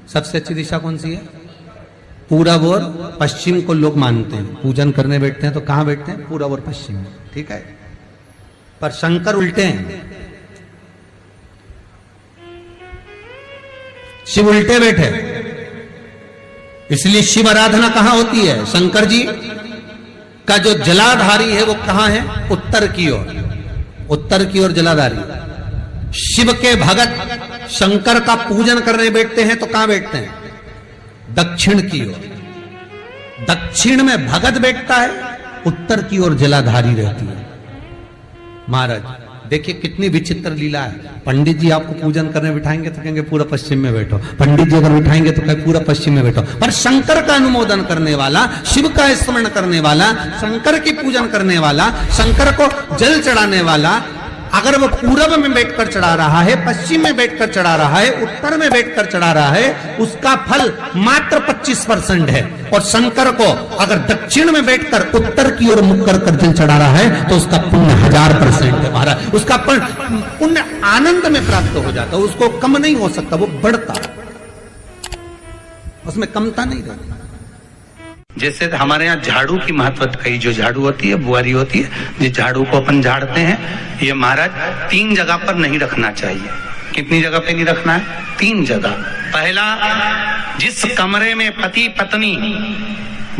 सबसे अच्छी दिशा कौन सी है? पूरब और पश्चिम को लोग मानते हैं। पूजन करने बैठते हैं तो कहां बैठते हैं? पूरब और पश्चिम में, ठीक है। पर शंकर उल्टे हैं, शिव उल्टे बैठे, इसलिए शिव आराधना कहां होती है? शंकर जी का जो जलाधारी है वो कहां है? उत्तर की ओर, उत्तर की ओर जलाधारी। शिव के भगत शंकर का पूजन करने बैठते हैं तो कहां बैठते हैं? दक्षिण की ओर। दक्षिण में भगत बैठता है, उत्तर की ओर जलाधारी रहती है। महाराज देखिए कितनी विचित्र लीला है। पंडित जी आपको पूजन करने बिठाएंगे तो कहेंगे पूरा पश्चिम में बैठो, पंडित जी अगर बिठाएंगे तो कहेंगे पूरा पश्चिम में बैठो। पर शंकर का अनुमोदन करने वाला, शिव का स्मरण करने वाला, शंकर की पूजन करने वाला, शंकर को जल चढ़ाने वाला, अगर वो पूरब में बैठकर चढ़ा रहा है, पश्चिम में बैठकर चढ़ा रहा है, उत्तर में बैठकर चढ़ा रहा है, उसका फल मात्र 25% है। और शंकर को अगर दक्षिण में बैठकर उत्तर की ओर मुख कर जल चढ़ा रहा है तो उसका पुण्य 1000% है महाराज। उसका पुण्य आनंद में प्राप्त हो जाता है, उसको कम नहीं हो सकता, वो बढ़ता, उसमें कमता नहीं रहती। जैसे हमारे यहाँ झाड़ू की महत्वता कही, जो झाड़ू होती है, बुआरी होती है, जिस झाड़ू को अपन झाड़ते हैं, ये महाराज 3 जगह पर नहीं रखना चाहिए। कितनी जगह पे नहीं रखना है? 3 जगह। पहला, जिस कमरे में पति पत्नी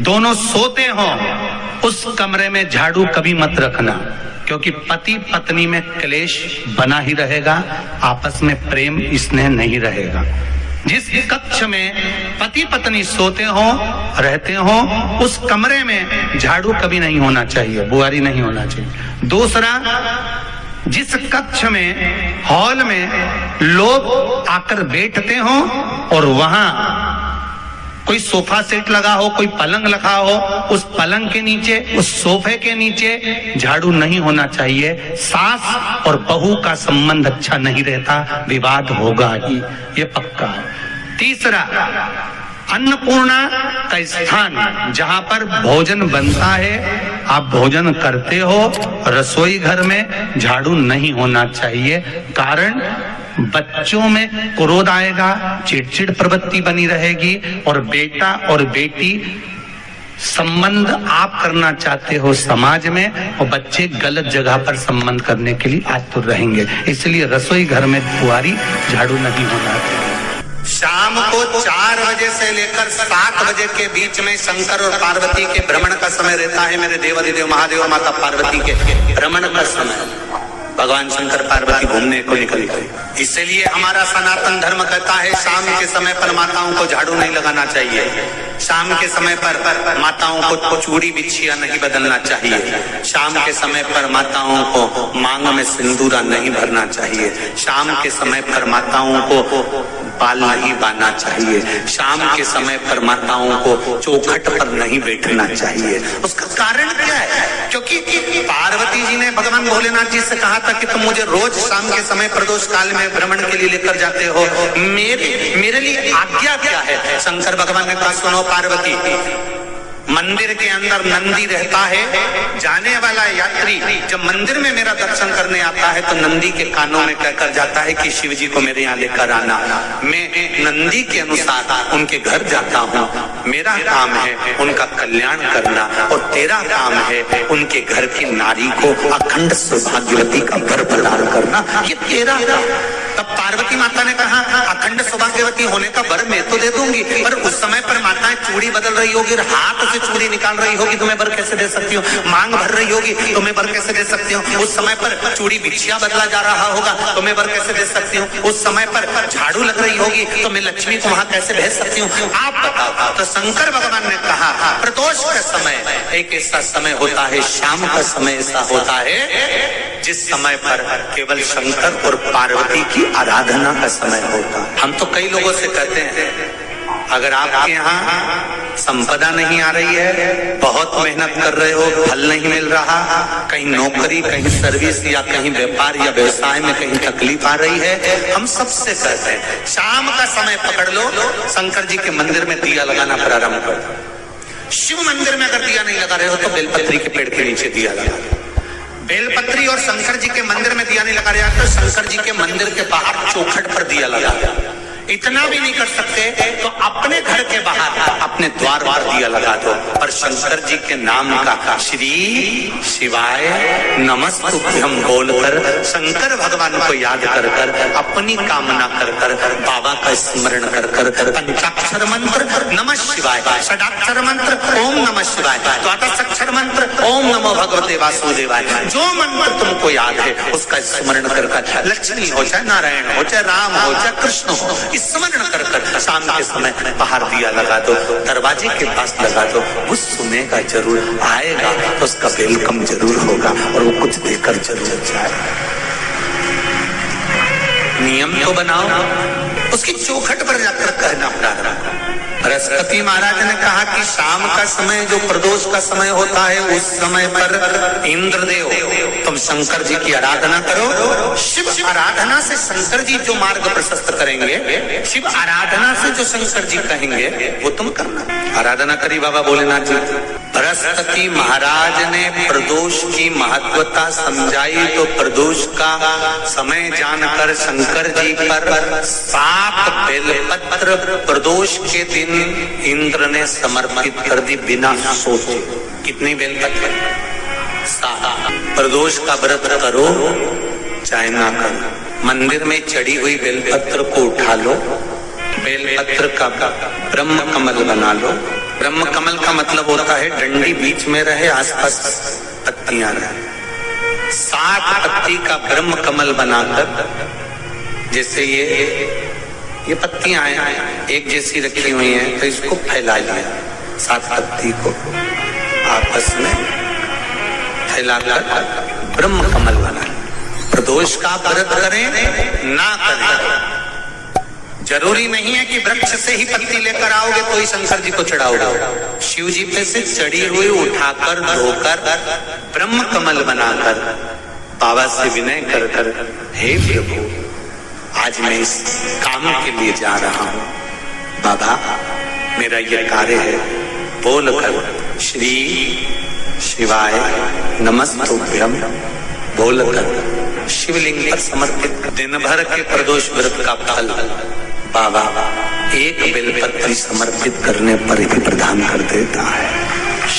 दोनों सोते हो उस कमरे में झाड़ू कभी मत रखना, क्योंकि पति पत्नी में क्लेश बना ही रहेगा, आपस में प्रेम स्नेह नहीं रहेगा। जिस कक्ष में पति पत्नी सोते हो, रहते हो, उस कमरे में झाड़ू कभी नहीं होना चाहिए, बुआरी नहीं होना चाहिए। दूसरा, जिस कक्ष में, हॉल में लोग आकर बैठते हो और वहां कोई सोफा सेट लगा हो, कोई पलंग लगा हो, उस पलंग के नीचे, उस सोफे के नीचे झाड़ू नहीं होना चाहिए। सास और बहू का संबंध अच्छा नहीं रहता, विवाद होगा ही, ये पक्का है। तीसरा, अन्नपूर्णा का स्थान जहां पर भोजन बनता है, आप भोजन करते हो, रसोई घर में झाड़ू नहीं होना चाहिए। कारण, बच्चों में क्रोध आएगा, चिड़चिड़ प्रवृत्ति बनी रहेगी, और बेटा और बेटी संबंध आप करना चाहते हो समाज में, और बच्चे गलत जगह पर संबंध करने के लिए आतुर रहेंगे। इसलिए रसोई घर में बुआरी, झाड़ू नहीं होना चाहिए। शाम को 4 बजे से लेकर 7 बजे के बीच में शंकर और पार्वती के भ्रमण का समय रहता है। मेरे देवाधिदेव महादेव माता पार्वती के भ्रमण का समय, भगवान शंकर पार्वती घूमने को निकल गए। इसलिए हमारा सनातन धर्म कहता है शाम के समय पर माताओं को झाड़ू नहीं लगाना चाहिए, शाम के समय पर माताओं को चूड़ी बिछिया नहीं बदलना चाहिए, शाम के समय पर माताओं को मांग में सिंदूरा नहीं भरना चाहिए, शाम के समय पर माताओं को बाल नहीं बांधना चाहिए, शाम के समय पर माताओं को चौखट पर नहीं बैठना चाहिए। उसका कारण क्या है? क्योंकि पार्वती जी ने भगवान भोलेनाथ जी से कहा था कि तुम मुझे रोज शाम के समय प्रदोष काल में भ्रमण के लिए लेकर जाते हो, मेरे लिए आज्ञा क्या है? शंकर भगवान ने कहा, सुनो पार्वती, मंदिर के अंदर नंदी रहता है, जाने वाला यात्री जब मंदिर में मेरा दर्शन करने आता है तो नंदी के कानों में कहकर जाता है कि शिव जी को मेरे यहाँ लेकर आना। मैं नंदी के अनुसार उनके घर जाता हूँ, मेरा काम है उनका कल्याण करना, और तेरा काम है उनके घर की नारी को अखंड सौभाग्यवती का वर प्रदान करना, ये तेरा काम। तब पार्वती माता ने कहा, अखंड सौभाग्यवती होने का वर मैं तो दे दूंगी, पर उस समय पर माताएं चूड़ी बदल रही होगी, हाथ से चूड़ी निकाल रही होगी, तो मैं वर कैसे दे सकती हूँ? मांग भर रही होगी तो मैं वर कैसे दे सकती हूँ? उस समय पर चूड़ी बिछिया बदला जा रहा होगा तो मैं वर कैसे दे सकती हूँ? उस समय पर झाड़ू लग रही होगी तो मैं लक्ष्मी को वहां कैसे भेज सकती हूँ? आप बताओ। तो शंकर भगवान ने कहा, प्रदोष का समय एक ऐसा समय होता है, शाम का समय ऐसा होता है जिस समय पर केवल शंकर और पार्वती की आराधना का समय होता है। हम तो कई लोगों से कहते हैं, अगर आपके यहाँ संपदा नहीं आ रही है, बहुत मेहनत कर रहे हो, फल नहीं मिल रहा, कहीं नौकरी, कहीं सर्विस या कहीं व्यापार या व्यवसाय में कहीं तकलीफ आ रही है, हम सबसे कहते हैं शाम का समय पकड़ लो, शंकर जी के मंदिर में दिया लगाना प्रारंभ कर दो। शिव मंदिर में अगर दिया नहीं लगा रहे हो तो बेलपत्री के पेड़ के नीचे दिया लगा। बेलपत्री और शंकर जी के मंदिर में दिया नहीं लगा रहा तो शंकर जी के मंदिर के बाहर चौखट पर दिया लगा। इतना भी नहीं कर सकते पवार दिया लगा दो और शंकर जी के नाम का श्री शिवाय नमस्तुभ्यम बोलकर शंकर भगवान को याद कर कर अपनी कामना कर कर बाबा का स्मरण कर कर पंचाक्षर मंत्र नमः शिवाय, षडाक्षर मंत्र ओम नमः शिवाय, द्वादशाक्षर मंत्र ओम नमो भगवते वासुदेवाय, जो मंत्र तुमको याद है उसका स्मरण कर कर लक्ष्मी हो चाहे नारायण हो चाहे राम हो चाहे कृष्ण हो स्मरण कर कर शाम के समय बाहर दिया लगा दो, दरवाजे के पास लगा दो, वो सुनेगा जरूर, आएगा तो उसका वेलकम जरूर होगा और वो कुछ देकर जरूर जाएगा। नियम तो बनाओ, उसकी चौखट पर जाकर कहना प्रारंभ। बृहस्पति महाराज ने कहा कि शाम का समय जो प्रदोष का समय होता है उस समय पर इंद्रदेव तुम शंकर जी की आराधना करो। शिव आराधना से शंकर जी जो मार्ग प्रशस्त करेंगे, शिव आराधना से जो शंकर जी कहेंगे वो तुम करना। आराधना करी बाबा भोलेनाथ जी। बृहस्पति महाराज ने प्रदोष की महत्वता समझाई तो प्रदोष का समय जानकर शंकर जी पर 7 बेलपत्र प्रदोष के दिन इंद्र ने समर्पित कर दी बिना सोचे। कितनी बेलपत्र? 7। प्रदोष का व्रत करो चाहे ना करो, मंदिर में चढ़ी हुई बेलपत्र को उठा लो, बेलपत्र का ब्रह्म कमल बना लो। ब्रह्म कमल का मतलब होता है डंडी बीच में रहे, आसपास पत्तियां रहे। 7 पत्ती का ब्रह्म कमल बनाकर, जैसे ये पत्तियां हैं एक जैसी रखी हुई हैं, तो इसको फैला लिया। 7 पत्ती को आपस में फैलाकर ब्रह्म कमल बना। प्रदोष का व्रत करें ना करें, जरूरी नहीं है कि वृक्ष से ही पत्ती लेकर आओगे तो ही शंकर जी को चढ़ाओगे। शिव जी पे से चढ़ी हुई उठाकर धोकर ब्रह्म कमल बनाकर बाबा से विनय कर कर, हे प्रभु आज मैं इस काम के लिए जा रहा हूँ, बाबा मेरा ये कार्य है, बोलकर श्री शिवाय नमस्तुभ्यम बोलकर शिवलिंग पर समर्पित। दिन भर के प्रदोष व्रत का फल बाबा एक बेलपत्री समर्पित करने पर ही प्रदान कर देता है।